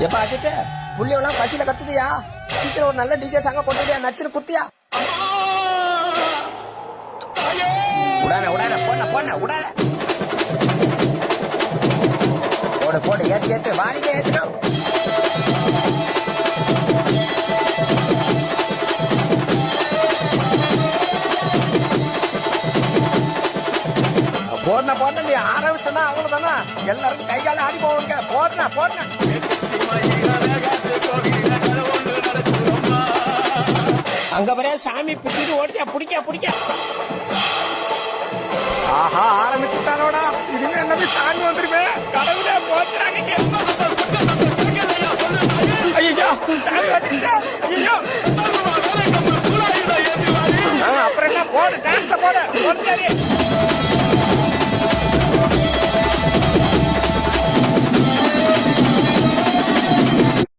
எப்ப அஜித்து புள்ளியெல்லாம் பசியில கத்துதியா? சீக்கிரம் ஒரு நல்ல டிஜே சாங்க போட்டுடியா, நச்சுன்னு குத்தியா? உடான உடான போன போன உடான போடு போடு ஏத்து ஏத்து வாணிக்க ஏத்துடும். போடன போட்ட நீ ஆரம்பிச்சா அவ்வளவு தானா, எல்லாரும் கை கால ஆடி போவாங்க. போடன போடன அங்க வர சாமி பிடிச்சிட்டு ஓடியா, பிடிக்க பிடிக்க. ஆஹா ஆரம்பிச்சுட்டானோடா, இனிமே என்னது சாமி வந்துருமே. கடவுளே போச்சுறாங்க. ஐயோ சாமி வந்துச்சா? ஐயோ அப்புறம் என்ன, போடு டான்ஸ் போடு.